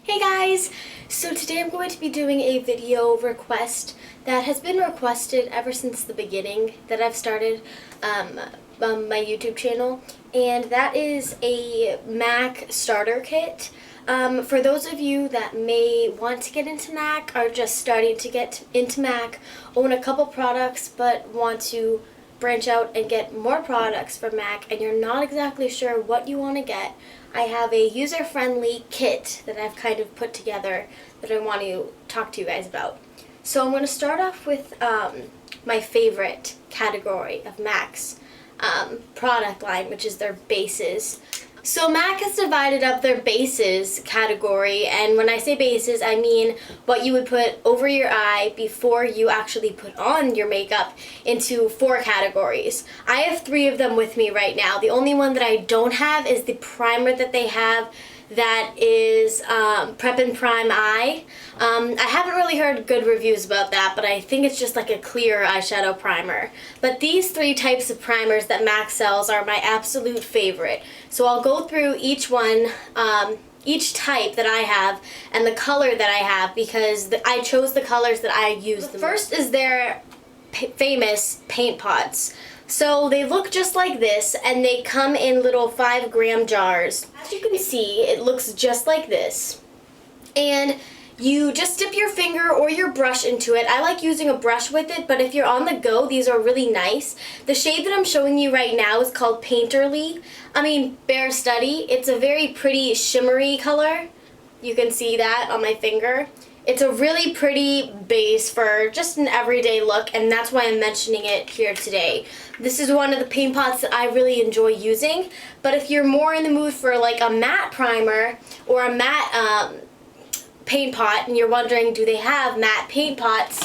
Hey guys! So today I'm going to be doing a video request that has been requested ever since the beginning that I've started my YouTube channel, and that is a MAC starter kit. For those of you that may want to get into MAC, are just starting to get into MAC, own a couple products but want to branch out and get more products from MAC and you're not exactly sure what you want to get, I have a user-friendly kit that I've kind of put together that I want to talk to you guys about. So I'm going to start off with my favorite category of MAC's product line, which is their bases. So MAC has divided up their bases category, and when I say bases, I mean what you would put over your eye before you actually put on your makeup, into 4 categories. I have 3 of them with me right now. The only one that I don't have is the primer that they have that is Prep and Prime Eye. I haven't really heard good reviews about that, but I think it's just like a clear eyeshadow primer. But these 3 types of primers that MAC sells are my absolute favorite. So I'll go through each one, each type that I have, and the color that I have, because I chose the colors that I use the most. First is their famous paint pots. So they look just like this, and they come in little 5-gram jars. As you can see, it looks just like this. And you just dip your finger or your brush into it. I like using a brush with it, but if you're on the go, these are really nice. The shade that I'm showing you right now is called Bare Study. It's a very pretty shimmery color. You can see that on my finger. It's a really pretty base for just an everyday look, and that's why I'm mentioning it here today. This is one of the paint pots that I really enjoy using, but if you're more in the mood for like a matte primer or a matte paint pot, and you're wondering, do they have matte paint pots,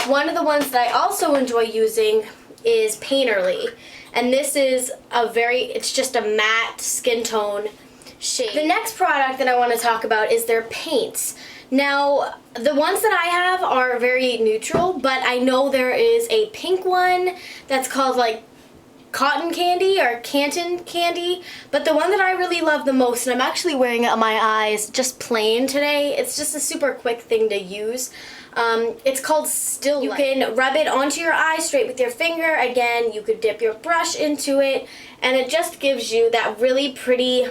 one of the ones that I also enjoy using is Painterly, and this is it's just a matte skin tone shade. The next product that I want to talk about is their paints. Now, the ones that I have are very neutral, but I know there is a pink one that's called like Cotton Candy or Canton Candy, but the one that I really love the most, and I'm actually wearing it on my eyes just plain today, it's just a super quick thing to use. It's called Still Life. You can rub it onto your eye straight with your finger. Again, you could dip your brush into it, and it just gives you that really pretty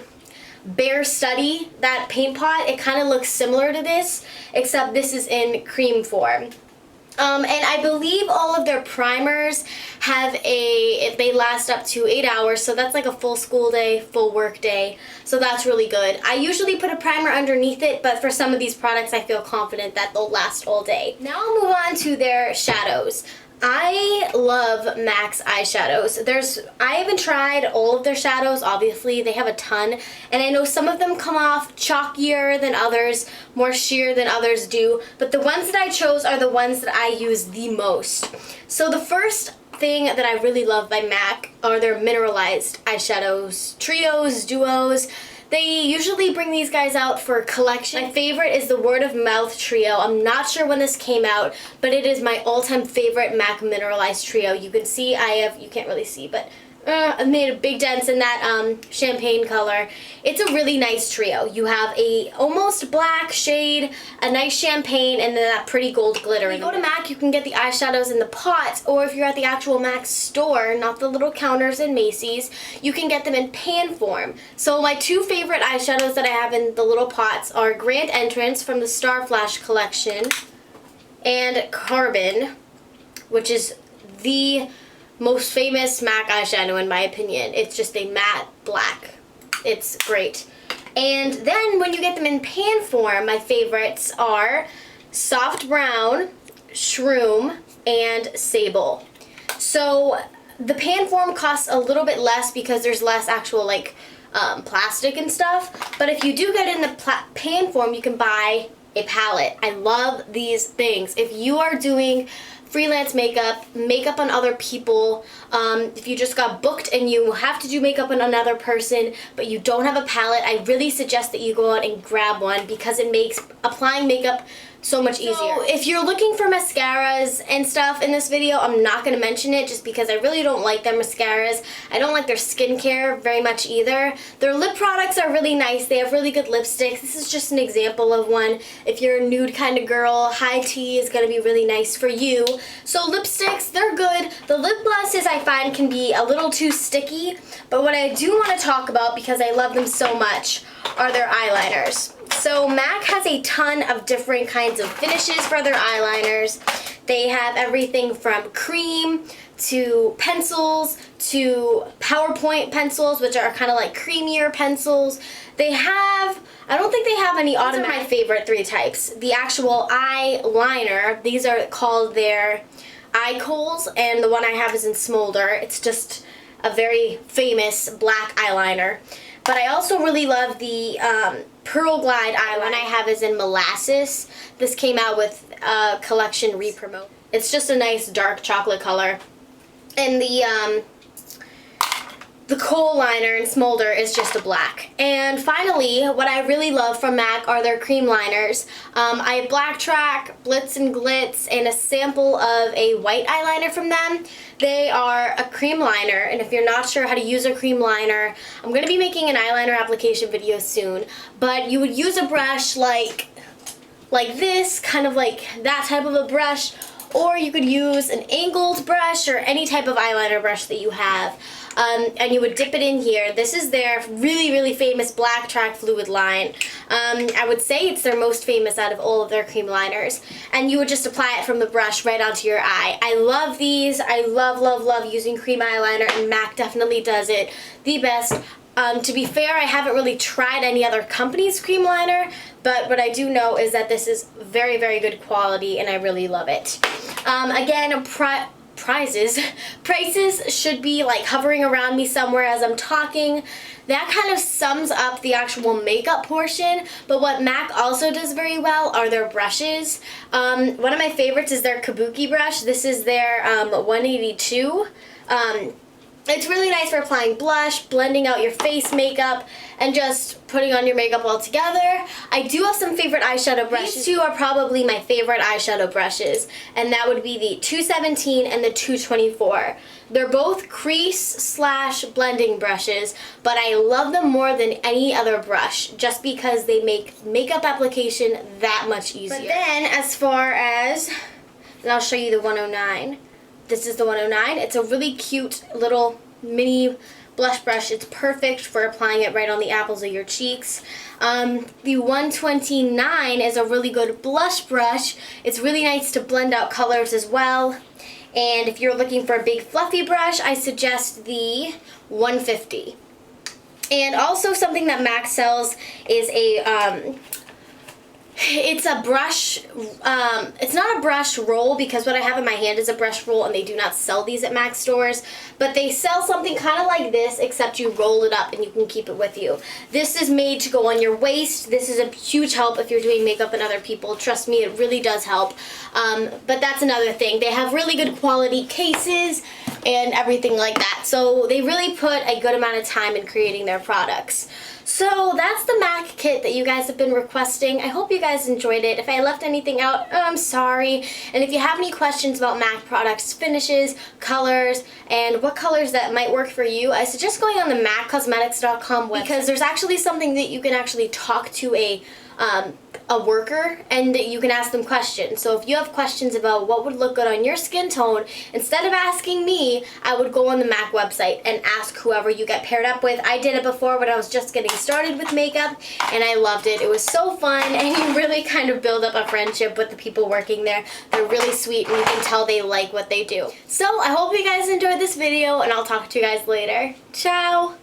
Bare Study, that paint pot. It kind of looks similar to this, except this is in cream form. And I believe all of their primers have they last up to 8 hours, so that's like a full school day, full work day, so that's really good. I usually put a primer underneath it, but for some of these products I feel confident that they'll last all day. Now I'll move on to their shadows. I love MAC's eyeshadows. I haven't tried all of their shadows, obviously, they have a ton, and I know some of them come off chalkier than others, more sheer than others do, but the ones that I chose are the ones that I use the most. So the first thing that I really love by MAC are their mineralized eyeshadows, trios, duos. They usually bring these guys out for collection. My favorite is the Word of Mouth Trio. I'm not sure when this came out, but it is my all-time favorite MAC Mineralized Trio. You can see you can't really see, but I've made a big dent in that champagne color. It's a really nice trio. You have a almost black shade, a nice champagne, and then that pretty gold glitter. When you go to MAC, you can get the eyeshadows in the pots, or if you're at the actual MAC store, not the little counters in Macy's, you can get them in pan form. So my 2 favorite eyeshadows that I have in the little pots are Grand Entrance from the Star Flash collection, and Carbon, which is the most famous MAC eyeshadow in my opinion. It's just a matte black. It's great. And then when you get them in pan form, my favorites are Soft Brown, Shroom, and Sable. So the pan form costs a little bit less because there's less actual like plastic and stuff, but if you do get in the pan form, you can buy a palette. I love these things. If you are doing freelance makeup on other people, if you just got booked and you have to do makeup on another person but you don't have a palette, I really suggest that you go out and grab one because it makes applying makeup so much easier. So if you're looking for mascaras and stuff in this video, I'm not going to mention it just because I really don't like their mascaras. I don't like their skincare very much either. Their lip products are really nice. They have really good lipsticks. This is just an example of one. If you're a nude kind of girl, high tea is going to be really nice for you. So lipsticks, they're good. The lip glosses I find can be a little too sticky, but what I do want to talk about, because I love them so much, are their eyeliners. So MAC has a ton of different kinds of finishes for their eyeliners. They have everything from cream to pencils to PowerPoint pencils, which are kind of like creamier pencils. They have, I don't think they have any automatic. These are my favorite three types. The actual eyeliner, these are called their eye koals, and the one I have is in Smolder. It's just a very famous black eyeliner. But I also really love the Pearl Glide eyeliner. One I have is in Molasses. This came out with a collection re-promote. It's just a nice dark chocolate color. And the kohl liner in Smolder is just a black. And finally, what I really love from MAC are their cream liners. I have Black Track, Blitz and Glitz, and a sample of a white eyeliner from them. They are a cream liner, and if you're not sure how to use a cream liner, I'm going to be making an eyeliner application video soon. But you would use a brush like this, kind of like that type of a brush, or you could use an angled brush or any type of eyeliner brush that you have. And you would dip it in here. This is their really, really famous Black Track fluid line. I would say it's their most famous out of all of their cream liners. And you would just apply it from the brush right onto your eye. I love these. I love, love, love using cream eyeliner, and MAC definitely does it the best. To be fair, I haven't really tried any other company's cream liner, but what I do know is that this is very, very good quality, and I really love it. Again, prices should be like hovering around me somewhere as I'm talking. That kind of sums up the actual makeup portion, but what MAC also does very well are their brushes. One of my favorites is their Kabuki brush. This is their 182. It's really nice for applying blush, blending out your face makeup, and just putting on your makeup all together. I do have some favorite eyeshadow brushes. These two are probably my favorite eyeshadow brushes, and that would be the 217 and the 224. They're both crease/blending brushes, but I love them more than any other brush just because they make makeup application that much easier. But then as far as, and I'll show you the 109. This is the 109. It's a really cute little mini blush brush. It's perfect for applying it right on the apples of your cheeks. The 129 is a really good blush brush. It's really nice to blend out colors as well. And if you're looking for a big fluffy brush, I suggest the 150. And also something that MAC sells is a it's a brush, it's not a brush roll because what I have in my hand is a brush roll, and they do not sell these at MAC stores, but they sell something kind of like this, except you roll it up and you can keep it with you. This is made to go on your waist. This is a huge help if you're doing makeup on other people. Trust me, it really does help. But that's another thing. They have really good quality cases and everything like that. So they really put a good amount of time in creating their products. So that's the MAC kit that you guys have been requesting. I hope you guys enjoyed it. If I left anything out, I'm sorry. And if you have any questions about MAC products, finishes, colors, and what colors that might work for you, I suggest going on the MACcosmetics.com website, because there's actually something that you can actually talk to a worker, and you can ask them questions. So if you have questions about what would look good on your skin tone, instead of asking me, I would go on the MAC website and ask whoever you get paired up with. I did it before when I was just getting started with makeup, and I loved it. It was so fun, and you really kind of build up a friendship with the people working there. They're really sweet, and you can tell they like what they do. So I hope you guys enjoyed this video, and I'll talk to you guys later. Ciao!